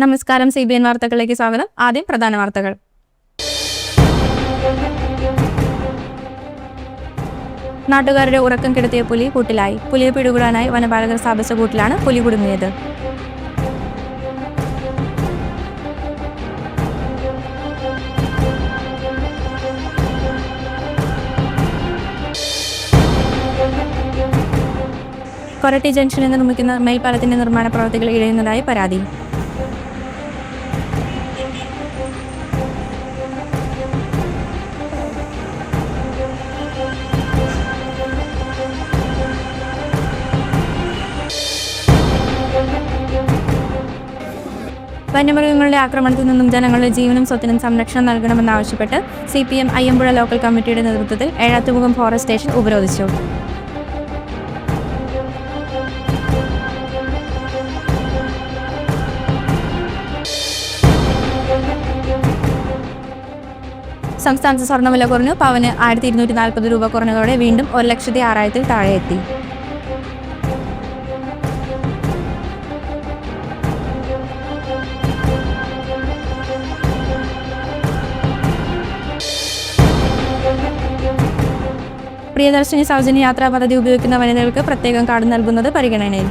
നമസ്കാരം, CBN വാർത്തകളിലേക്ക് സ്വാഗതം. ആദ്യം പ്രധാന വാർത്തകൾ. നാട്ടുകാരുടെ ഉറക്കം കെടുത്തിയ പുലി കൂട്ടിലായി. പുലിയെ പിടികൂടാനായി വനപാലകർ സ്ഥാപിച്ച കൂട്ടിലാണ് പുലി കുടുങ്ങിയത്. കൊരട്ടി ജംഗ്ഷനിൽ നിർമ്മിക്കുന്ന മേൽപ്പാലത്തിന്റെ നിർമ്മാണ പ്രവൃത്തികൾ ഇഴയുന്നതായി പരാതി. വന്യമൃഗങ്ങളുടെ ആക്രമണത്തിൽ നിന്നും ജനങ്ങളുടെ ജീവനും സ്വത്തിനും സംരക്ഷണം നൽകണമെന്നാവശ്യപ്പെട്ട് CPM അയ്യമ്പുഴ ലോക്കൽ കമ്മിറ്റിയുടെ നേതൃത്വത്തിൽ ഏഴാത്തുമുഖം ഫോറസ്റ്റ് സ്റ്റേഷൻ ഉപരോധിച്ചു. സംസ്ഥാനത്ത് സ്വർണ്ണവില കുറഞ്ഞു. പവന് 1240 രൂപ കുറഞ്ഞതോടെ വീണ്ടും 1,06,000 താഴെ എത്തി. പ്രിയദർശിനി സൗജന്യ യാത്രാ പദ്ധതി ഉപയോഗിക്കുന്ന വനിതകൾക്ക് പ്രത്യേകം കാർഡ് നൽകുന്നത് പരിഗണനയിൽ.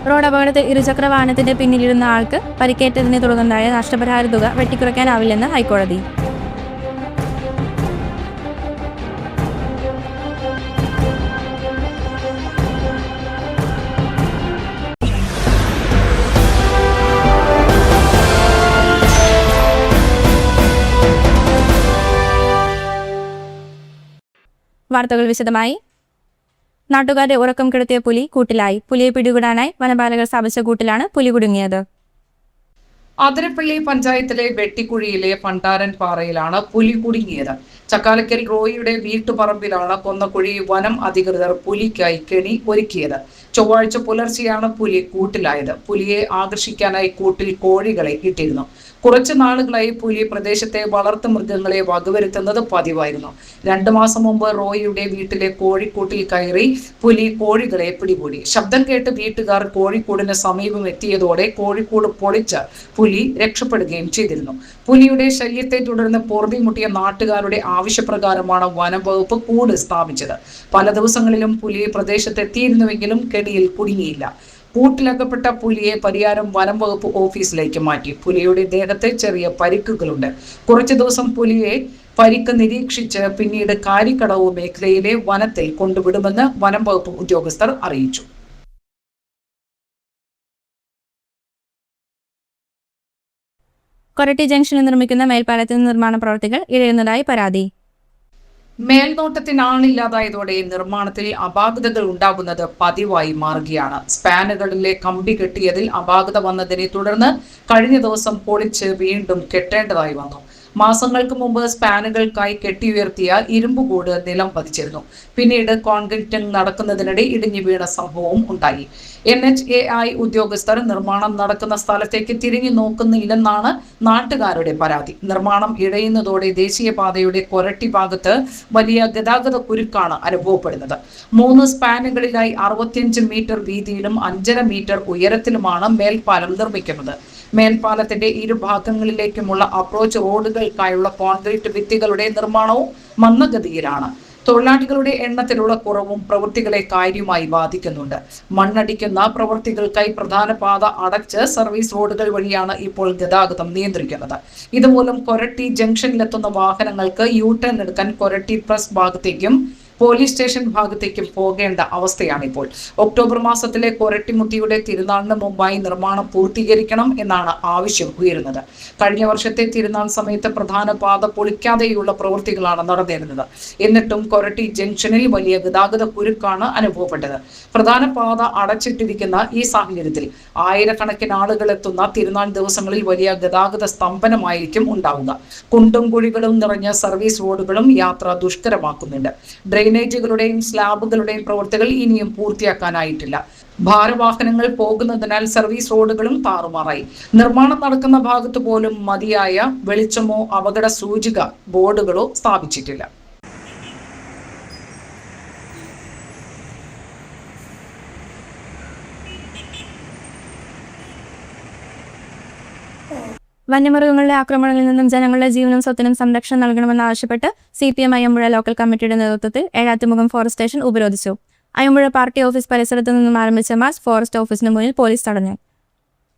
റോഡ് അപകടത്തിൽ ഇരുചക്ര വാഹനത്തിന്റെ പിന്നിലിരുന്ന ആൾക്ക് പരിക്കേറ്റതിനെ തുടർന്നുണ്ടായ നഷ്ടപരിഹാര തുക വെട്ടിക്കുറയ്ക്കാനാവില്ലെന്ന് ഹൈക്കോടതി. വാർത്തകൾ വിശദമായി. നാട്ടുകാരുടെ ഉറക്കം കെടുത്തിയ പുലി കൂട്ടിലായി. പുലിയെ പിടികൂടാനായി വനപാലകർ സ്ഥാപിച്ച കൂട്ടിലാണ് പുലി കുടുങ്ങിയത്. അതിരപ്പള്ളി പഞ്ചായത്തിലെ വെട്ടിക്കുഴിയിലെ പണ്ടാരൻ പാറയിലാണ് പുലി കുടുങ്ങിയത്. ചക്കാലക്കൽ റോയിയുടെ വീട്ടുപറമ്പിലാണ് കൊന്നക്കുഴി വനം അധികൃതർ പുലിക്കായി കെണി ഒരുക്കിയത്. ചൊവ്വാഴ്ച പുലർച്ചെയാണ് പുലി കൂട്ടിലായത്. പുലിയെ ആകർഷിക്കാനായി കൂട്ടിൽ കോഴികളെ ഇട്ടിരുന്നു. കുറച്ചു നാളുകളായി പുലി പ്രദേശത്തെ വളർത്തു മൃഗങ്ങളെ വകവരുത്തുന്നത് പതിവായിരുന്നു. 2 മാസം മുമ്പ് റോയിയുടെ വീട്ടിലെ കോഴിക്കൂട്ടിൽ കയറി പുലി കോഴികളെ പിടികൂടി. ശബ്ദം കേട്ട് വീട്ടുകാർ കോഴിക്കൂടിന് സമീപം എത്തിയതോടെ കോഴിക്കൂട് പൊളിച്ച് പുലി രക്ഷപ്പെടുകയും ചെയ്തിരുന്നു. പുലിയുടെ ശല്യത്തെ തുടർന്ന് പൊറുതിമുട്ടിയ നാട്ടുകാരുടെ ആവശ്യപ്രകാരമാണ് വനം വകുപ്പ് കൂട് സ്ഥാപിച്ചത്. പല ദിവസങ്ങളിലും പുലി പ്രദേശത്തെത്തിയിരുന്നുവെങ്കിലും കെണിയിൽ കുടുങ്ങിയില്ല. കൂട്ടിലകപ്പെട്ട പുലിയെ പരിയാരം വനം വകുപ്പ് ഓഫീസിലേക്ക് മാറ്റി. പുലിയുടെ ദേഹത്തെ ചെറിയ പരിക്കുകളുണ്ട്. കുറച്ചു ദിവസം പുലിയെ പരിക്ക് നിരീക്ഷിച്ച് പിന്നീട് കാരിക്കടവ് മേഖലയിലെ വനത്തിൽ കൊണ്ടുവിടുമെന്ന് വനം വകുപ്പ് ഉദ്യോഗസ്ഥർ അറിയിച്ചു. കൊരട്ടി ജംഗ്ഷനിൽ നിർമ്മിക്കുന്ന മേൽപ്പാലത്തിന്റെ നിർമ്മാണ പ്രവൃത്തികൾ ഇഴയുന്നതായി പരാതി. മേൽനോട്ടത്തിനാളില്ലാതായതോടെ നിർമ്മാണത്തിൽ അപാകതകൾ ഉണ്ടാകുന്നത് പതിവായി മാറുകയാണ്. സ്പാനുകളിലെ കമ്പി കെട്ടിയതിൽ അപാകത വന്നതിനെ തുടർന്ന് കഴിഞ്ഞ ദിവസം പൊളിച്ച് വീണ്ടും കെട്ടേണ്ടതായി വന്നു. മാസങ്ങൾക്ക് മുമ്പ് സ്പാനുകൾക്കായി കെട്ടിയുയർത്തിയ ഇരുമ്പുകൂട് നിലം പതിച്ചിരുന്നു. പിന്നീട് കോൺക്രീറ്റിംഗ് നടക്കുന്നതിനിടെ ഇടിഞ്ഞു വീണ സംഭവവും ഉണ്ടായി. NHAI ഉദ്യോഗസ്ഥർ നിർമ്മാണം നടക്കുന്ന സ്ഥലത്തേക്ക് തിരിഞ്ഞു നോക്കുന്നില്ലെന്നാണ് നാട്ടുകാരുടെ പരാതി. നിർമ്മാണം ഇഴയുന്നതോടെ ദേശീയപാതയുടെ കൊരട്ടി ഭാഗത്ത് വലിയ ഗതാഗത കുരുക്കാണ് അനുഭവപ്പെടുന്നത്. 3 സ്പാനുകളിലായി 65 മീറ്റർ വീതിയിലും 5.5 മീറ്റർ ഉയരത്തിലുമാണ് മേൽപ്പാലം നിർമ്മിക്കുന്നത്. മേൽപ്പാലത്തിന്റെ ഇരുഭാഗങ്ങളിലേക്കുമുള്ള അപ്രോച്ച് റോഡുകൾക്കായുള്ള കോൺക്രീറ്റ് ഭിത്തികളുടെ നിർമ്മാണവും മന്ദഗതിയിലാണ്. തൊഴിലാളികളുടെ എണ്ണത്തിലുള്ള കുറവും പ്രവൃത്തികളെ കാര്യമായി ബാധിക്കുന്നുണ്ട്. മണ്ണടിക്കുന്ന പ്രവൃത്തികൾക്കായി പ്രധാന പാത അടച്ച് സർവീസ് റോഡുകൾ വഴിയാണ് ഇപ്പോൾ ഗതാഗതം നിയന്ത്രിക്കുന്നത്. ഇതുമൂലം കൊരട്ടി ജംഗ്ഷനിലെത്തുന്ന വാഹനങ്ങൾക്ക് U-ടേൺ എടുക്കാൻ കൊരട്ടി പ്രസ് ഭാഗത്തേക്കും പോലീസ് സ്റ്റേഷൻ ഭാഗത്തേക്കും പോകേണ്ട അവസ്ഥയാണിപ്പോൾ. ഒക്ടോബർ മാസത്തിലെ കൊരട്ടിമുത്തിയുടെ തിരുനാളിന് മുമ്പായി നിർമ്മാണം പൂർത്തീകരിക്കണം എന്നാണ് ആവശ്യം ഉയരുന്നത്. കഴിഞ്ഞ വർഷത്തെ തിരുനാൾ സമയത്ത് പ്രധാന പാത പൊളിക്കാതെയുള്ള പ്രവൃത്തികളാണ് നടന്നിരുന്നത്. എന്നിട്ടും കൊരട്ടി ജംഗ്ഷനിൽ വലിയ ഗതാഗത കുരുക്കാണ് അനുഭവപ്പെട്ടത്. പ്രധാന പാത അടച്ചിട്ടിരിക്കുന്ന ഈ സാഹചര്യത്തിൽ ആയിരക്കണക്കിന് ആളുകൾ എത്തുന്ന തിരുനാൾ ദിവസങ്ങളിൽ വലിയ ഗതാഗത സ്തംഭനമായിരിക്കും ഉണ്ടാവുക. കുണ്ടും കുഴികളും നിറഞ്ഞ സർവീസ് റോഡുകളും യാത്ര ദുഷ്കരമാക്കുന്നുണ്ട്. ഡ്രെയിനേജുകളുടെയും സ്ലാബുകളുടെയും പ്രവൃത്തികൾ ഇനിയും പൂർത്തിയാക്കാനായിട്ടില്ല. ഭാരവാഹനങ്ങൾ പോകുന്നതിനാൽ സർവീസ് റോഡുകളും താറുമാറായി. നിർമ്മാണം നടക്കുന്ന ഭാഗത്ത് പോലും മതിയായ വെളിച്ചമോ അപകട സൂചിക ബോർഡുകളോ സ്ഥാപിച്ചിട്ടില്ല. വന്യമൃഗങ്ങളുടെ ആക്രമണങ്ങളിൽ നിന്നും ജനങ്ങളുടെ ജീവനും സ്വത്തിനും സംരക്ഷണം നൽകണമെന്നാവശ്യപ്പെട്ട് CPM അയ്യമ്പുഴ ലോക്കൽ കമ്മിറ്റിയുടെ നേതൃത്വത്തിൽ ഏഴാത്തുമുഖം ഫോറസ്റ്റ് സ്റ്റേഷൻ ഉപരോധിച്ചു. അയ്യമ്പുഴ പാർട്ടി ഓഫീസ് പരിസരത്തു നിന്നും ആരംഭിച്ച മാർച്ച് ഫോറസ്റ്റ് ഓഫീസിന് മുന്നിൽ പോലീസ് തടഞ്ഞു.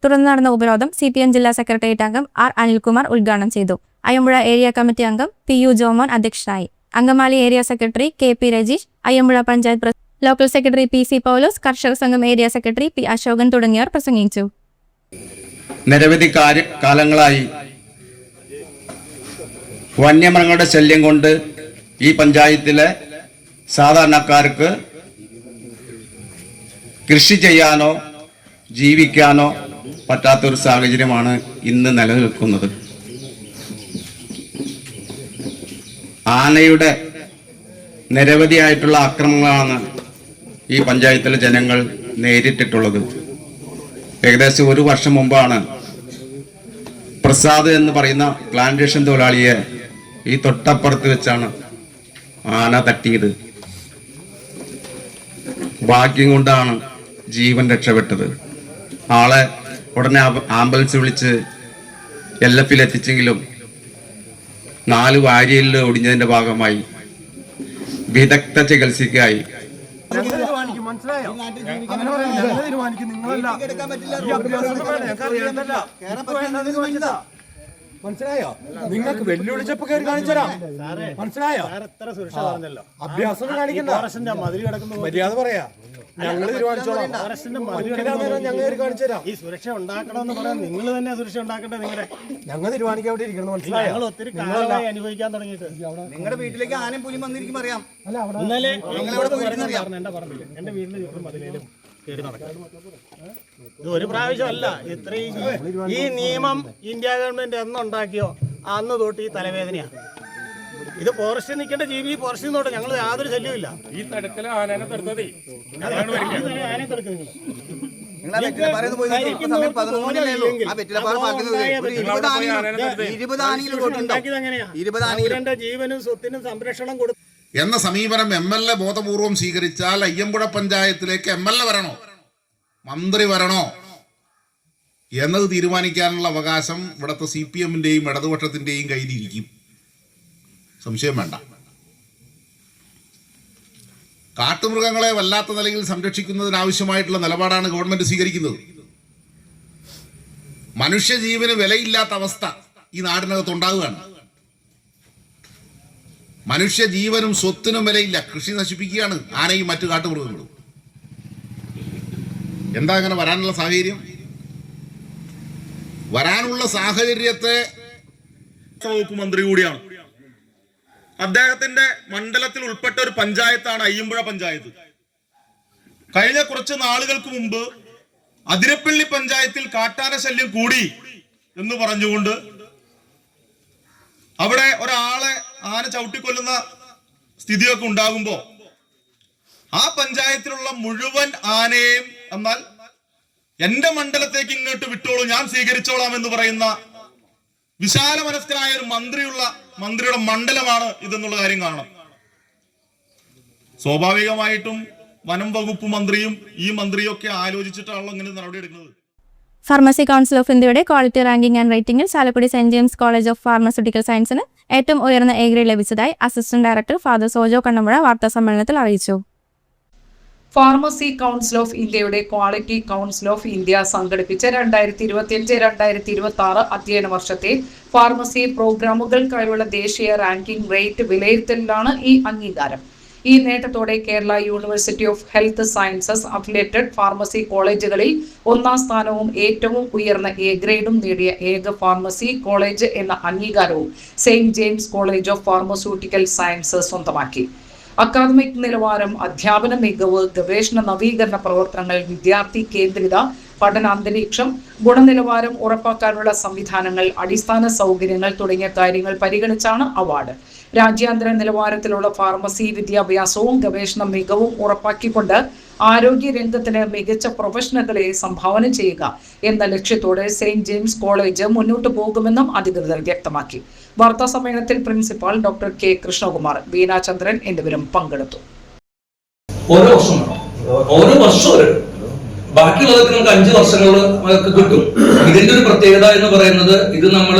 തുടർന്ന് നടന്ന ഉപരോധം CPM ജില്ലാ സെക്രട്ടേറിയറ്റ് അംഗം R. അനിൽകുമാർ ഉദ്ഘാടനം ചെയ്തു. അയ്യമ്പുഴ ഏരിയ കമ്മിറ്റി അംഗം PU ജോമോൻ അധ്യക്ഷനായി. Angamaly area secretary KP Rajeesh, Ayyampuzha panchayat local secretary PC പൗലോസ്, കർഷക സംഘം ഏരിയ സെക്രട്ടറി P. അശോകൻ തുടങ്ങിയവർ പ്രസംഗിച്ചു. നിരവധി കാലങ്ങളായി വന്യമൃഗങ്ങളുടെ ശല്യം കൊണ്ട് ഈ പഞ്ചായത്തിലെ സാധാരണക്കാർക്ക് കൃഷി ചെയ്യാനോ ജീവിക്കാനോ പറ്റാത്തൊരു സാഹചര്യമാണ് ഇന്ന് നിലനിൽക്കുന്നത്. ആനയുടെ നിരവധിയായിട്ടുള്ള ആക്രമണങ്ങളാണ് ഈ പഞ്ചായത്തിലെ ജനങ്ങൾ നേരിട്ടിട്ടുള്ളത്. ഏകദേശം ഒരു വർഷം മുമ്പാണ് പ്രസാദ് എന്ന് പറയുന്ന പ്ലാന്റേഷൻ തൊഴിലാളിയെ ഈ തൊട്ടപ്പുറത്ത് വെച്ചാണ് ആന തട്ടിയത്. ഭാഗ്യം കൊണ്ടാണ് ജീവൻ രക്ഷപ്പെട്ടത്. ആളെ ഉടനെ ആംബുലൻസ് വിളിച്ച് LF എത്തിച്ചെങ്കിലും 4 വാരിയലിൽ ഒടിഞ്ഞതിന്റെ ഭാഗമായി വിദഗ്ധ ചികിത്സയ്ക്കായി മനസ്സിലായോ? നിങ്ങൾക്ക് വെല്ലുവിളിച്ചപ്പോ കയറി കാണിച്ചരാം. മനസ്സിലായോ? അഭ്യാസം കാണിക്കണ്ട. മര്യാദ പറയാ. ഞങ്ങൾ തീരുമാനിച്ചോളാം. ഞങ്ങൾ കാണിച്ചു തരാം. ഈ സുരക്ഷ ഉണ്ടാക്കണമെന്ന് പറയാൻ നിങ്ങൾ തന്നെ സുരക്ഷ ഉണ്ടാക്കണ്ടേ? ഞങ്ങൾ തീരുമാനിക്കാൻ വേണ്ടി ഇരിക്കണം. മനസ്സിലായോ? ഞങ്ങൾ ഒത്തിരി കാലമായി അനുഭവിക്കാൻ തുടങ്ങിയിട്ട്. നിങ്ങളുടെ വീട്ടിലേക്ക് ആനയും പുലിയും വന്നിരിക്കും അറിയാം. ഇന്നലെ എന്റെ പറമ്പില് എന്റെ വീടിന്റെ ചുറ്റും മതിലേലും കയറി നടക്കാം. ഇത് ഒരു പ്രാവശ്യമല്ല, ഇത്രയും ഈ നിയമം ഇന്ത്യ ഗവൺമെന്റ് എന്നുണ്ടാക്കിയോ അന്ന് തൊട്ട് ഈ തലവേദനയാണ്. ഇത് ഫോറസ്റ്റിൽ നിൽക്കേണ്ട ജീവി ഫോറസ്റ്റിൽ നിന്നോട്ടെ, ഞങ്ങൾ യാതൊരു ശല്യമില്ല. ഈ തടക്കല ആനനെ തടുത്തതേ ആനയെ തടുക്കുന്നത് ജീവനും സ്വത്തിനും സംരക്ഷണം കൊടുത്തു എന്ന സമീപനം MLA ബോധപൂർവം സ്വീകരിച്ചാൽ അയ്യമ്പുഴ പഞ്ചായത്തിലേക്ക് MLA വരണോ മന്ത്രി വരണോ എന്നത് തീരുമാനിക്കാനുള്ള അവകാശം ഇവിടുത്തെ CPM-ന്റെയും ഇടതുപക്ഷത്തിന്റെയും കയ്യിലിരിക്കും. സംശയം വേണ്ട. കാട്ടുമൃഗങ്ങളെ വല്ലാത്ത നിലയിൽ സംരക്ഷിക്കുന്നതിനാവശ്യമായിട്ടുള്ള നിലപാടാണ് ഗവൺമെന്റ് സ്വീകരിക്കുന്നത്. മനുഷ്യജീവന് വിലയില്ലാത്ത അവസ്ഥ ഈ നാടിനകത്ത് ഉണ്ടാകുകയാണ്. മനുഷ്യജീവനും സ്വത്തിനും വിലയില്ല. കൃഷി നശിപ്പിക്കുകയാണ് ആനയും മറ്റു കാട്ടുമൃഗങ്ങളും. എന്താ അങ്ങനെ വരാനുള്ള സാഹചര്യം? വരാനുള്ള സാഹചര്യത്തെ വകുപ്പ് മന്ത്രി കൂടിയാണ്. അദ്ദേഹത്തിന്റെ മണ്ഡലത്തിൽ ഉൾപ്പെട്ട ഒരു പഞ്ചായത്താണ് അയ്യമ്പുഴ പഞ്ചായത്ത്. കഴിഞ്ഞ കുറച്ച് നാളുകൾക്ക് മുമ്പ് അതിരപ്പള്ളി പഞ്ചായത്തിൽ കാട്ടാന ശല്യം കൂടി എന്ന് പറഞ്ഞുകൊണ്ട് അവിടെ ഒരാളെ ആന ചവിട്ടിക്കൊല്ലുന്ന സ്ഥിതിയൊക്കെ ഉണ്ടാകുമ്പോ ആ പഞ്ചായത്തിലുള്ള മുഴുവൻ ആനയെയും എന്നാൽ എന്റെ മണ്ഡലത്തേക്ക് ഇങ്ങോട്ട് വിട്ടോളൂ, ഞാൻ സ്വീകരിച്ചോളാം എന്ന് പറയുന്ന വിശാല മനസ്കനായ ഒരു മന്ത്രിയുടെ മണ്ഡലമാണ് ഇതെന്നുള്ള കാര്യം കാണണം. സ്വാഭാവികമായിട്ടും വനം വകുപ്പ് മന്ത്രിയും ഈ മന്ത്രിയും ഒക്കെ ആലോചിച്ചിട്ടാണല്ലോ ഇങ്ങനെ നടപടിയെടുക്കുന്നത്. ഫാർമസി കൗൺസിൽ ഓഫ് ഇന്ത്യയുടെ ക്വാളിറ്റി റാങ്കിംഗ് ആൻഡ് റേറ്റിംഗിൽ Chalakudy Saint James college of pharmaceutical സയൻസിന് ഏറ്റവും ഉയർന്ന A ഗ്രേഡ് ലഭിച്ചതായി assistant director father Sojo Kannampuzha വാർത്താസമ്മേളനത്തിൽ അറിയിച്ചു. ഫാർമസി കൗൺസിൽ ഓഫ് ഇന്ത്യയുടെ ക്വാളിറ്റി കൗൺസിൽ ഓഫ് ഇന്ത്യ സംഘടിപ്പിച്ച 2025-2026 അധ്യയന വർഷത്തെ ഫാർമസി പ്രോഗ്രാമുകൾക്കായുള്ള ദേശീയ റാങ്കിംഗ് റേറ്റ് വിലയിരുത്തലിലാണ് ഈ അംഗീകാരം. ഈ നേട്ടത്തോടെ Kerala university of health sciences affiliated pharmacy കോളേജുകളിൽ 1ാം സ്ഥാനവും ഏറ്റവും ഉയർന്ന A ഗ്രേഡും നേടിയ ഏക ഫാർമസി കോളേജ് എന്ന അംഗീകാരവും Saint James college of pharmaceutical sciences സ്വന്തമാക്കി. അക്കാദമിക് നിലവാരം, അധ്യാപന മികവ്, ഗവേഷണ നവീകരണ പ്രവർത്തനങ്ങൾ, വിദ്യാർത്ഥി കേന്ദ്രിത പഠനാന്തരീക്ഷം, ഗുണനിലവാരം ഉറപ്പാക്കാനുള്ള സംവിധാനങ്ങൾ, അടിസ്ഥാന സൗകര്യങ്ങൾ തുടങ്ങിയ കാര്യങ്ങൾ പരിഗണിച്ചാണ് അവാർഡ്. രാജ്യാന്തര നിലവാരത്തിലുള്ള ഫാർമസി വിദ്യാഭ്യാസവും ഗവേഷണ മികവും ഉറപ്പാക്കിക്കൊണ്ട് ആരോഗ്യ രംഗത്തിന് മികച്ച പ്രൊഫഷണലുകളെ സംഭാവന ചെയ്യുക എന്ന ലക്ഷ്യത്തോടെ സെയിന്റ് ജെയിംസ് കോളേജ് മുന്നോട്ട് പോകുമെന്നും അധികൃതർ വ്യക്തമാക്കി. വാർത്താ സമ്മേളനത്തിൽ principal doctor K Krishnakumar, Veenachandran എന്നിവരും പങ്കെടുത്തു. ഓരോ വർഷവും ബാക്കിയുള്ളതൊക്കെ നമുക്ക് 5 വർഷങ്ങൾ കിട്ടും. ഇതിന്റെ ഒരു പ്രത്യേകത എന്ന് പറയുന്നത് ഇത് നമ്മൾ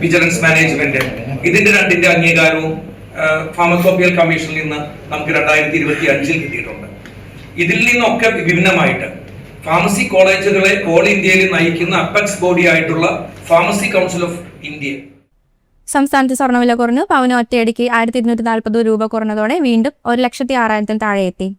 വിജിലൻസ് മാനേജ്മെന്റ് ഇതിന്റെ 2ന്റെ അംഗീകാരവും ഫാർമക്കോപ്പിയൽ കമ്മീഷനിൽ നിന്ന് നമുക്ക് 2025 കിട്ടിയിട്ടുണ്ട്. ഇതിൽ നിന്നൊക്കെ വിഭിന്നമായിട്ട് ഫാർമസി കോളേജുകളെ ഓൾ ഇന്ത്യയിൽ നയിക്കുന്ന അപ്പെക്സ് ബോഡി ആയിട്ടുള്ള ഫാർമസി കൗൺസിൽ ഓഫ് ഇന്ത്യ. സംസ്ഥാനത്ത് സ്വർണ്ണവില കുറഞ്ഞു. പവന് ഒറ്റയടിക്ക് 1240 രൂപ കുറഞ്ഞതോടെ വീണ്ടും 1,06,000 താഴെ എത്തി.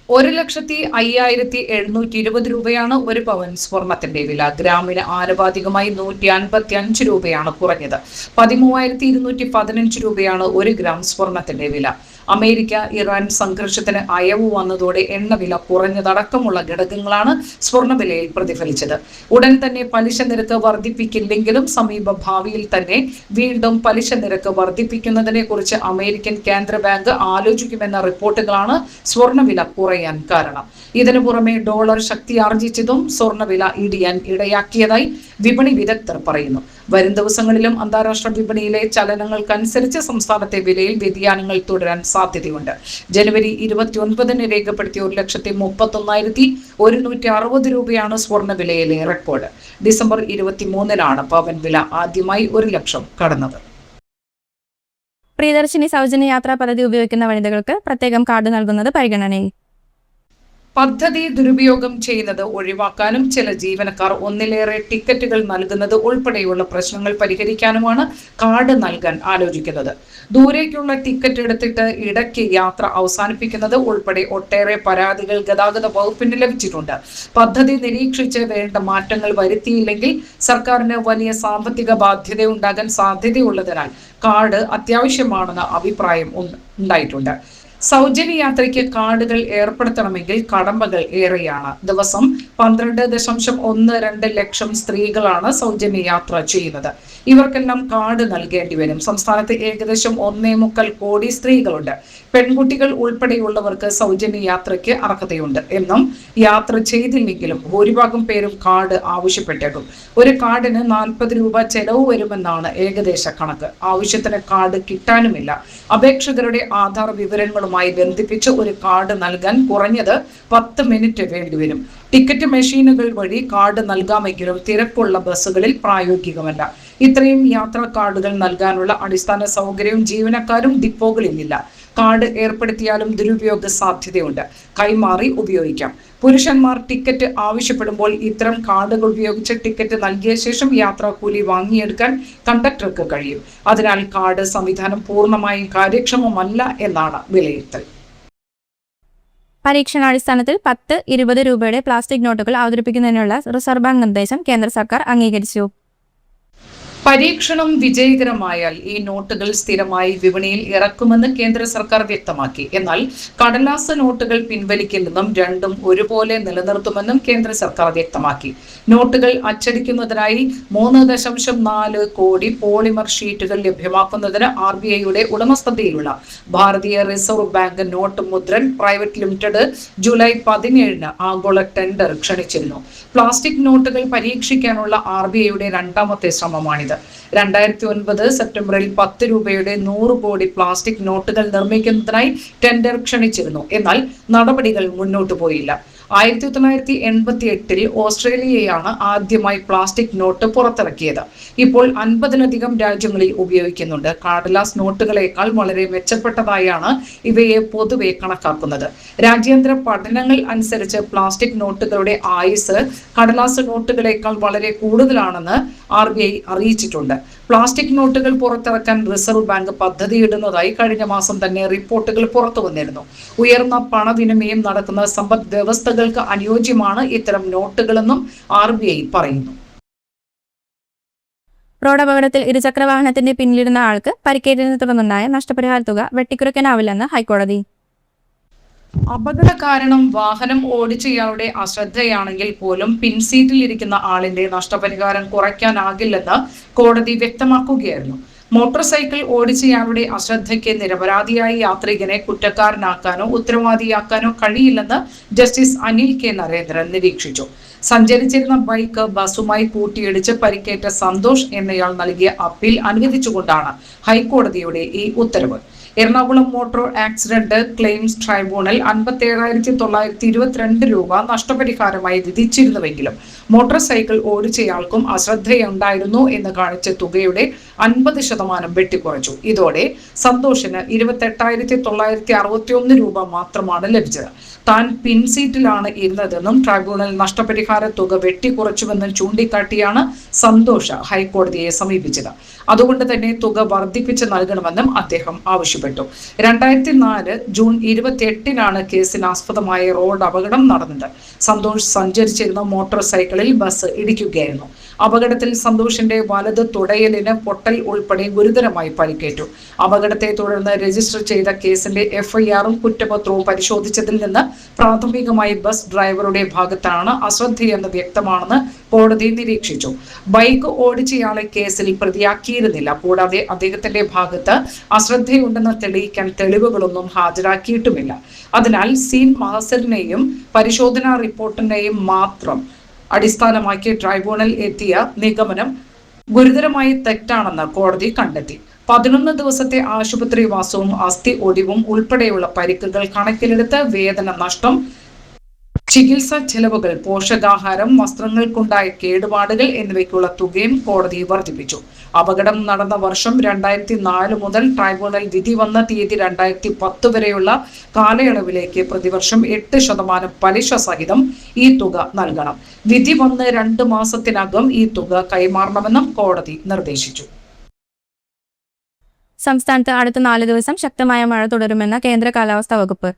1,05,720 രൂപയാണ് ഒരു പവൻ സ്വർണത്തിന്റെ വില. ഗ്രാമിന് ആനുപാതികമായി 155 രൂപയാണ് കുറഞ്ഞത്. 13,215 രൂപയാണ് 1 ഗ്രാം സ്വർണത്തിന്റെ വില. അമേരിക്ക ഇറാൻ സംഘർഷത്തിന് അയവ് വന്നതോടെ എണ്ണവില കുറഞ്ഞതടക്കമുള്ള ഘടകങ്ങളാണ് സ്വർണ്ണവിലയിൽ പ്രതിഫലിച്ചത്. ഉടൻ തന്നെ പലിശ നിരക്ക് വർദ്ധിപ്പിക്കില്ലെങ്കിലും സമീപ ഭാവിയിൽ തന്നെ വീണ്ടും പലിശ നിരക്ക് വർദ്ധിപ്പിക്കുന്നതിനെ കുറിച്ച് അമേരിക്കൻ കേന്ദ്ര ബാങ്ക് ആലോചിക്കുമെന്ന റിപ്പോർട്ടുകളാണ് സ്വർണ്ണവില കുറയാൻ കാരണം. ഇതിനു പുറമെ ഡോളർ ശക്തി ആർജിച്ചതും സ്വർണ്ണവില ഇടിയാൻ ഇടയാക്കിയതായി വിപണി വിദഗ്ധർ പറയുന്നു. വരും ദിവസങ്ങളിലും അന്താരാഷ്ട്ര വിപണിയിലെ ചലനങ്ങൾക്കനുസരിച്ച് സംസ്ഥാനത്തെ വിലയിൽ വ്യതിയാനങ്ങൾ തുടരാൻ സാധ്യതയുണ്ട്. ജനുവരി 29 രേഖപ്പെടുത്തിയ 1,31,160 രൂപയാണ് സ്വർണ്ണ വിലയിലെ റെക്കോർഡ്. ഡിസംബർ 23 പവൻ വില ആദ്യമായി 1 ലക്ഷം കടന്നത്. പ്രിയദർശിനി സൗജന്യ യാത്രാ പദ്ധതി ഉപയോഗിക്കുന്ന വനിതകൾക്ക് പ്രത്യേകം കാർഡ് നൽകുന്നത് പരിഗണനയിൽ. പദ്ധതി ദുരുപയോഗം ചെയ്യുന്നത് ഒഴിവാക്കാനും ചില ജീവനക്കാർ ഒന്നിലേറെ ടിക്കറ്റുകൾ നൽകുന്നത് ഉൾപ്പെടെയുള്ള പ്രശ്നങ്ങൾ പരിഹരിക്കാനുമാണ് കാർഡ് നൽകാൻ ആലോചിക്കുന്നത്. ദൂരേക്കുള്ള ടിക്കറ്റ് എടുത്തിട്ട് ഇടയ്ക്ക് യാത്ര അവസാനിപ്പിക്കുന്നത് ഉൾപ്പെടെ ഒട്ടേറെ പരാതികൾ ഗതാഗത വകുപ്പിന് ലഭിച്ചിട്ടുണ്ട്. പദ്ധതി നിരീക്ഷിച്ച് വേണ്ട മാറ്റങ്ങൾ വരുത്തിയില്ലെങ്കിൽ സർക്കാരിന് വലിയ സാമ്പത്തിക ബാധ്യത ഉണ്ടാകാൻ സാധ്യതയുള്ളതിനാൽ കാർഡ് അത്യാവശ്യമാണെന്ന അഭിപ്രായം ഉണ്ടായിട്ടുണ്ട്. സൗജന്യ യാത്രയ്ക്ക് കാർഡുകൾ ഏർപ്പെടുത്തണമെങ്കിൽ കടമ്പകൾ ഏറെയാണ്. ദിവസം 12.12 ലക്ഷം സ്ത്രീകളാണ് സൗജന്യ യാത്ര ചെയ്യുന്നത്. ഇവർക്കെല്ലാം കാർഡ് നൽകേണ്ടി വരും. സംസ്ഥാനത്ത് ഏകദേശം 1.25 കോടി സ്ത്രീകളുണ്ട്. പെൺകുട്ടികൾ ഉൾപ്പെടെയുള്ളവർക്ക് സൗജന്യ യാത്രയ്ക്ക് അർഹതയുണ്ട് എന്നും യാത്ര ചെയ്തില്ലെങ്കിലും ഭൂരിഭാഗം പേരും കാർഡ് ആവശ്യപ്പെട്ടേക്കും. ഒരു കാർഡിന് 40 രൂപ ചെലവ് വരുമെന്നാണ് ഏകദേശ കണക്ക്. ആവശ്യത്തിന് കാർഡ് കിട്ടാനുമില്ല. അപേക്ഷകരുടെ ആധാർ വിവരങ്ങളുമായി ബന്ധിപ്പിച്ച് ഒരു കാർഡ് നൽകാൻ കുറഞ്ഞത് 10 മിനിറ്റ് വേണ്ടിവരും. ടിക്കറ്റ് മെഷീനുകൾ വഴി കാർഡ് നൽകാമെങ്കിലും തിരക്കുള്ള ബസ്സുകളിൽ പ്രായോഗികമല്ല. ഇത്രയും യാത്രാ കാർഡുകൾ നൽകാനുള്ള അടിസ്ഥാന സൗകര്യവും ജീവനക്കാരും ഡിപ്പോകളിലില്ല. കാർഡ് ഏർപ്പെടുത്തിയാലും ദുരുപയോഗ സാധ്യതയുണ്ട്. കൈമാറി ഉപയോഗിക്കാം. പുരുഷന്മാർ ടിക്കറ്റ് ആവശ്യപ്പെടുമ്പോൾ ഇത്തരം കാർഡുകൾ ഉപയോഗിച്ച് ടിക്കറ്റ് നൽകിയ ശേഷം യാത്രാക്കൂലി വാങ്ങിയെടുക്കാൻ കണ്ടക്ടർക്ക് കഴിയും. അതിനാൽ കാർഡ് സംവിധാനം പൂർണ്ണമായും കാര്യക്ഷമമല്ല എന്നാണ് വിലയിരുത്തൽ. പരീക്ഷണാടിസ്ഥാനത്തിൽ 10-20 രൂപയുടെ പ്ലാസ്റ്റിക് നോട്ടുകൾ അവതരിപ്പിക്കുന്നതിനുള്ള റിസർവ് ബാങ്ക് നിർദ്ദേശം കേന്ദ്ര സർക്കാർ അംഗീകരിച്ചു. പരീക്ഷണം വിജയകരമായാൽ ഈ നോട്ടുകൾ സ്ഥിരമായി വിപണിയിൽ ഇറക്കുമെന്ന് കേന്ദ്ര സർക്കാർ വ്യക്തമാക്കി. എന്നാൽ കടലാസ് നോട്ടുകൾ പിൻവലിക്കില്ലെന്നും രണ്ടും ഒരുപോലെ നിലനിർത്തുമെന്നും കേന്ദ്ര സർക്കാർ വ്യക്തമാക്കി. നോട്ടുകൾ അച്ചടിക്കുന്നതിനായി 3.4 കോടി പോളിമർ ഷീറ്റുകൾ ലഭ്യമാക്കുന്നതിന് RBIയുടെ ഉടമസ്ഥതയിലുള്ള Bharatiya reserve bank note Mudran private limited July 17 ആഗോള ടെൻഡർ ക്ഷണിച്ചിരുന്നു. പ്ലാസ്റ്റിക് നോട്ടുകൾ പരീക്ഷിക്കാനുള്ള RBIയുടെ രണ്ടാമത്തെ ശ്രമമാണിത്. 2009 സെപ്റ്റംബറിൽ 10 രൂപയുടെ 100 കോടി പ്ലാസ്റ്റിക് നോട്ടുകൾ നിർമ്മിക്കുന്നതിനായി ടെൻഡർ ക്ഷണിച്ചിരുന്നു. എന്നാൽ നടപടികൾ മുന്നോട്ടു പോയില്ല. 1988 ഓസ്ട്രേലിയയാണ് ആദ്യമായി പ്ലാസ്റ്റിക് നോട്ട് പുറത്തിറക്കിയത്. ഇപ്പോൾ 50-ലധികം രാജ്യങ്ങളിൽ ഉപയോഗിക്കുന്നുണ്ട്. കടലാസ് നോട്ടുകളേക്കാൾ വളരെ മെച്ചപ്പെട്ടതായാണ് ഇവയെ പൊതുവെ കണക്കാക്കുന്നത്. രാജ്യാന്തര പഠനങ്ങൾ അനുസരിച്ച് പ്ലാസ്റ്റിക് നോട്ടുകളുടെ ആയുസ് കടലാസ് നോട്ടുകളേക്കാൾ വളരെ കൂടുതലാണെന്ന് RBI അറിയിച്ചിട്ടുണ്ട്. പ്ലാസ്റ്റിക് നോട്ടുകൾ പുറത്തിറക്കാൻ റിസർവ് ബാങ്ക് പദ്ധതിയിടുന്നതായി കഴിഞ്ഞ മാസം തന്നെ റിപ്പോർട്ടുകൾ പുറത്തു വന്നിരുന്നു. ഉയർന്ന പണവിനിമയം നടക്കുന്ന സമ്പദ് വ്യവസ്ഥകൾക്ക് അനുയോജ്യമാണ് ഇത്തരം നോട്ടുകളെന്നും RBI പറയുന്നു. റോഡപകടത്തിൽ ഇരുചക്ര വാഹനത്തിന്റെ പിന്നിലിരുന്ന ആൾക്ക് പരിക്കേറ്റതിനെ തുടർന്നുണ്ടായ നഷ്ടപരിഹാര തുക വെട്ടിക്കുറയ്ക്കാനാവില്ലെന്ന് ഹൈക്കോടതി. അപകട കാരണം വാഹനം ഓടിച്ചയാളുടെ അശ്രദ്ധയാണെങ്കിൽ പോലും പിൻസീറ്റിൽ ഇരിക്കുന്ന ആളിന്റെ നഷ്ടപരിഹാരം കുറയ്ക്കാനാകില്ലെന്ന് കോടതി വ്യക്തമാക്കുകയായിരുന്നു. മോട്ടോർ സൈക്കിൾ ഓടിച്ചയാളുടെ അശ്രദ്ധയ്ക്ക് നിരപരാധിയായ യാത്രികനെ കുറ്റക്കാരനാക്കാനോ ഉത്തരവാദിയാക്കാനോ കഴിയില്ലെന്ന് ജസ്റ്റിസ് അനിൽ കെ നരേന്ദ്രൻ നിരീക്ഷിച്ചു. സഞ്ചരിച്ചിരുന്ന ബൈക്ക് ബസുമായി കൂട്ടിയിടിച്ച് പരിക്കേറ്റ സന്തോഷ് എന്നയാൾ നൽകിയ അപ്പീൽ അനുവദിച്ചുകൊണ്ടാണ് ഹൈക്കോടതിയുടെ ഈ ഉത്തരവ്. Ernakulam motor accident claims tribunal 57,922 രൂപ നഷ്ടപരിഹാരമായി വിധിച്ചിരുന്നുവെങ്കിലും മോട്ടോർ സൈക്കിൾ ഓടിച്ചയാൾക്കും അശ്രദ്ധയുണ്ടായിരുന്നു എന്ന് കാണിച്ച തുകയുടെ 50% വെട്ടിക്കുറച്ചു. ഇതോടെ സന്തോഷിന് 28,961 രൂപ മാത്രമാണ് ലഭിച്ചത്. താൻ പിൻസീറ്റിലാണ് ഇരുന്നതെന്നും ട്രൈബ്യൂണൽ നഷ്ടപരിഹാര തുക വെട്ടിക്കുറച്ചുവെന്നും ചൂണ്ടിക്കാട്ടിയാണ് സന്തോഷ് ഹൈക്കോടതിയെ സമീപിച്ചത്. അതുകൊണ്ട് തന്നെ തുക വർദ്ധിപ്പിച്ച് നൽകണമെന്നും അദ്ദേഹം ആവശ്യപ്പെട്ടു. 2004 ജൂൺ 28-നാണ് കേസിനാസ്പദമായ റോഡ് അപകടം നടന്നത്. സന്തോഷ് സഞ്ചരിച്ചിരുന്ന മോട്ടോർ സൈക്കിളിൽ ബസ് ഇടിക്കുകയായിരുന്നു. അപകടത്തിൽ സന്തോഷിന്റെ വലത് തുടയലിന് പൊട്ടൽ ഉൾപ്പെടെ ഗുരുതരമായി പരിക്കേറ്റു. അപകടത്തെ തുടർന്ന് രജിസ്റ്റർ ചെയ്ത കേസിന്റെ എഫ്ഐആറും കുറ്റപത്രവും പരിശോധിച്ചതിൽ നിന്ന് പ്രാഥമികമായി ബസ് ഡ്രൈവറുടെ ഭാഗത്താണ് അശ്രദ്ധയെന്ന് വ്യക്തമാണെന്ന് കോടതി നിരീക്ഷിച്ചു. ബൈക്ക് ഓടിച്ചയാളെ കേസിൽ പ്രതിയാക്കിയിരുന്നില്ല. കൂടാതെ അദ്ദേഹത്തിന്റെ ഭാഗത്ത് അശ്രദ്ധയുണ്ടെന്ന് തെളിയിക്കാൻ തെളിവുകളൊന്നും ഹാജരാക്കിയിട്ടുമില്ല. അതിനാൽ സീൻ മഹസറിനെയും പരിശോധനാ റിപ്പോർട്ടിനെയും മാത്രം അടിസ്ഥാനമാക്കി ട്രൈബ്യൂണൽ എത്തിയ നിഗമനം ഗുരുതരമായി തെറ്റാണെന്ന് കോടതി കണ്ടെത്തി. 11 ദിവസത്തെ ആശുപത്രിവാസവും അസ്ഥി ഒടിവും ഉൾപ്പെടെയുള്ള പരിക്കുകൾ കണക്കിലെടുത്ത് വേതന നഷ്ടം, ചികിത്സാ ചെലവുകൾ, പോഷകാഹാരം, വസ്ത്രങ്ങൾക്കുണ്ടായ കേടുപാടുകൾ എന്നിവയ്ക്കുള്ള തുകയും കോടതി വർദ്ധിപ്പിച്ചു. അപകടം നടന്ന വർഷം 2004 മുതൽ ട്രൈബ്യൂണൽ വിധി വന്ന തീയതി 2010 വരെയുള്ള കാലയളവിലേക്ക് പ്രതിവർഷം 8% പലിശ സഹിതം ഈ തുക നൽകണം. വിധി വന്ന് 2 മാസത്തിനകം ഈ തുക കൈമാറണമെന്നും കോടതി നിർദ്ദേശിച്ചു. സംസ്ഥാനത്ത് അടുത്ത 4 ദിവസം ശക്തമായ മഴ തുടരുമെന്ന കേന്ദ്ര കാലാവസ്ഥാ വകുപ്പ്.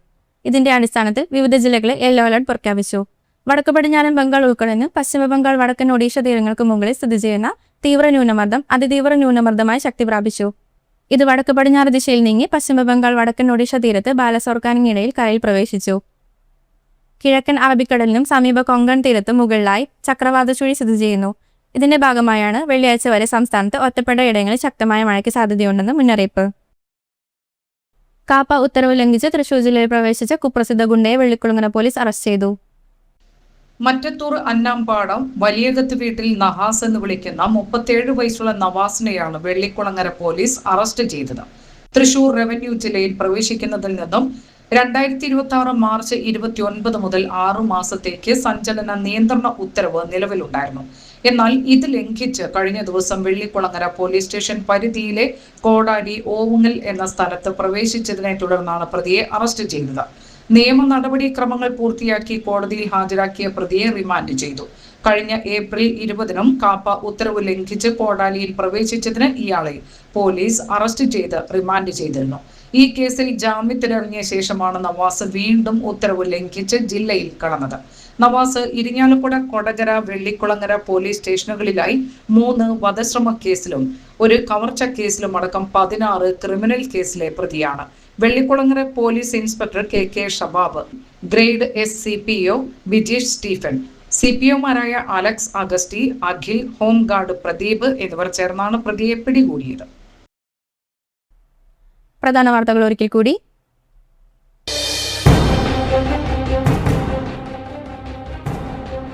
ഇതിന്റെ അടിസ്ഥാനത്തിൽ വിവിധ ജില്ലകളിൽ യെല്ലോ അലർട്ട് പ്രഖ്യാപിച്ചു. വടക്ക് പടിഞ്ഞാറൻ ബംഗാൾ ഉൾക്കടലിന് പശ്ചിമ ബംഗാൾ വടക്കൻ ഒഡീഷ തീരങ്ങൾക്ക് മുകളിൽ സ്ഥിതി ചെയ്യുന്ന തീവ്ര ന്യൂനമർദ്ദം അതിതീവ്ര ന്യൂനമർദ്ദമായി ശക്തി പ്രാപിച്ചു. ഇത് വടക്ക് പടിഞ്ഞാറ് ദിശയിൽ നീങ്ങി പശ്ചിമ ബംഗാൾ വടക്കൻ ഒഡീഷ തീരത്ത് ബാലസോർക്കാനിടയിൽ കരയിൽ പ്രവേശിച്ചു. കിഴക്കൻ അറബിക്കടലിനും സമീപ കൊങ്കൺ തീരത്തും മുകളിലായി ചക്രവാത ചുഴി സ്ഥിതി ചെയ്യുന്നു. ഇതിന്റെ ഭാഗമായാണ് വെള്ളിയാഴ്ച വരെ സംസ്ഥാനത്ത് ഒറ്റപ്പെട്ട ഇടങ്ങളിൽ ശക്തമായ മഴയ്ക്ക് സാധ്യതയുണ്ടെന്ന് മുന്നറിയിപ്പ്. കാപ്പ ഉത്തരവ് ലംഘിച്ച് തൃശൂർ ജില്ലയിൽ പ്രവേശിച്ച കുപ്രസിദ്ധ ഗുണ്ടയെ വെള്ളിക്കുളങ്ങര പോലീസ് അറസ്റ്റ് ചെയ്തു. മറ്റത്തൂർ അന്നാമ്പാടം വലിയകത്ത് വീട്ടിൽ നഹാസ് എന്ന് വിളിക്കുന്ന 37 വയസ്സുള്ള നവാസിനെയാണ് വെള്ളിക്കുളങ്ങര പോലീസ് അറസ്റ്റ് ചെയ്തത്. തൃശൂർ റവന്യൂ ജില്ലയിൽ പ്രവേശിക്കുന്നതിൽ നിന്നും 2026 മാർച്ച് 29 മുതൽ 6 മാസത്തേക്ക് സഞ്ചലന നിയന്ത്രണ ഉത്തരവ് നിലവിലുണ്ടായിരുന്നു. എന്നാൽ ഇത് ലംഘിച്ച് കഴിഞ്ഞ ദിവസം വെള്ളിക്കുളങ്ങര പോലീസ് സ്റ്റേഷൻ പരിധിയിലെ കോടാടി ഓവുങ്ങൽ എന്ന സ്ഥലത്ത് പ്രവേശിച്ചതിനെ തുടർന്നാണ് പ്രതിയെ അറസ്റ്റ് ചെയ്തത്. നിയമ നടപടിക്രമങ്ങൾ പൂർത്തിയാക്കി കോടതിയിൽ ഹാജരാക്കിയ പ്രതിയെ റിമാൻഡ് ചെയ്തു. കഴിഞ്ഞ ഏപ്രിൽ 20-നും കാപ്പ ഉത്തരവ് ലംഘിച്ച് കോടാലിയിൽ പ്രവേശിച്ചതിന് ഇയാളെ പോലീസ് അറസ്റ്റ് ചെയ്ത് റിമാൻഡ് ചെയ്തിരുന്നു. ഈ കേസിൽ ജാമ്യത്തിലിറങ്ങിയ ശേഷമാണ് നവാസ് വീണ്ടും ഉത്തരവ് ലംഘിച്ച് ജില്ലയിൽ കടന്നത്. നവാസ് ഇരിങ്ങാലക്കുട, കൊടകര, വെള്ളിക്കുളങ്ങര പോലീസ് സ്റ്റേഷനുകളിലായി 3 വധശ്രമ കേസിലും 1 കവർച്ച കേസിലും അടക്കം 16 ക്രിമിനൽ കേസിലെ പ്രതിയാണ്. Vellikulangara police inspector KK Shabab, grade SCPO Vijesh Stephen, CPOമാരായ അലക്സ് അഗസ്റ്റി, അഖിൽ, ഹോംഗാർഡ് പ്രദീപ് എന്നിവർ ചേർന്നാണ് പ്രതിയെ പിടികൂടിയത്. പ്രധാന വാർത്തകൾ ഒരിക്കൽ കൂടി.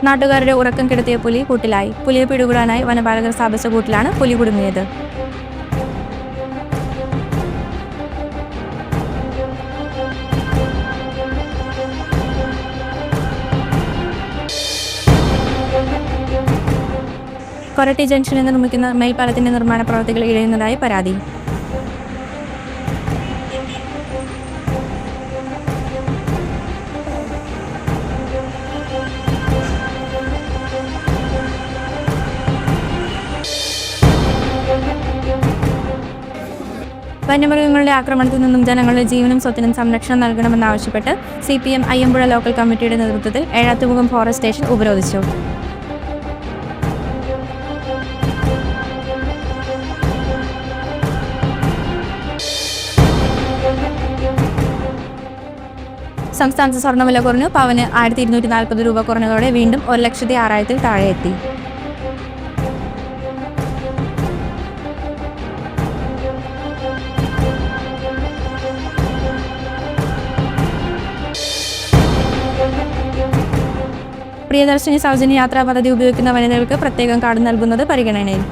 നാട്ടുകാരുടെ ഉറക്കം കെടുത്തിയ പുലി കൂട്ടിലായി. പുലിയെ പിടികൂടാനായി വനപാലകർ സ്ഥാപിച്ച കൂട്ടിലാണ് പുലി കുടുങ്ങിയത്. കൊരട്ടി ജംഗ്ഷനിൽ നിർമ്മിക്കുന്ന മേൽപ്പാലത്തിന്റെ നിർമ്മാണ പ്രവൃത്തികൾ ഇഴയുന്നതായി പരാതി. വന്യമൃഗങ്ങളുടെ ആക്രമണത്തിൽ നിന്നും ജനങ്ങളുടെ ജീവനും സ്വത്തിനും സംരക്ഷണം നൽകണമെന്നാവശ്യപ്പെട്ട് CPM അയ്യമ്പുഴ ലോക്കൽ കമ്മിറ്റിയുടെ നേതൃത്വത്തിൽ ഏഴാത്തുമുഖം ഫോറസ്റ്റ് സ്റ്റേഷൻ ഉപരോധിച്ചു. സംസ്ഥാനത്ത് സ്വർണ്ണവില കുറഞ്ഞു. പവന് 1240 രൂപ കുറഞ്ഞതോടെ വീണ്ടും 1,06,000-ൽ താഴെ എത്തി. പ്രിയദർശിനി സൗജന്യ യാത്രാ പദ്ധതി ഉപയോഗിക്കുന്ന വനിതകൾക്ക് പ്രത്യേകം കാർഡ് നൽകുന്നത് പരിഗണനയിൽ.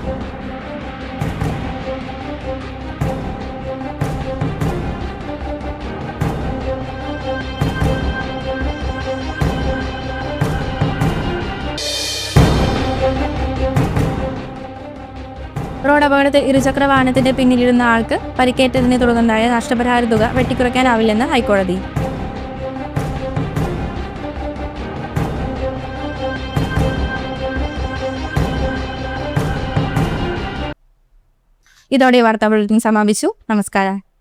റോഡ് അപകടത്തിൽ ഇരുചക്ര വാഹനത്തിന്റെ പിന്നിലിരുന്ന ആൾക്ക് പരിക്കേറ്റതിനെ തുടർന്നുണ്ടായ നഷ്ടപരിഹാര തുക വെട്ടിക്കുറയ്ക്കാനാവില്ലെന്ന് ഹൈക്കോടതി. ഇതോടെ വാർത്താ ബുള്ളറ്റിൻ സമാപിച്ചു. നമസ്കാരം.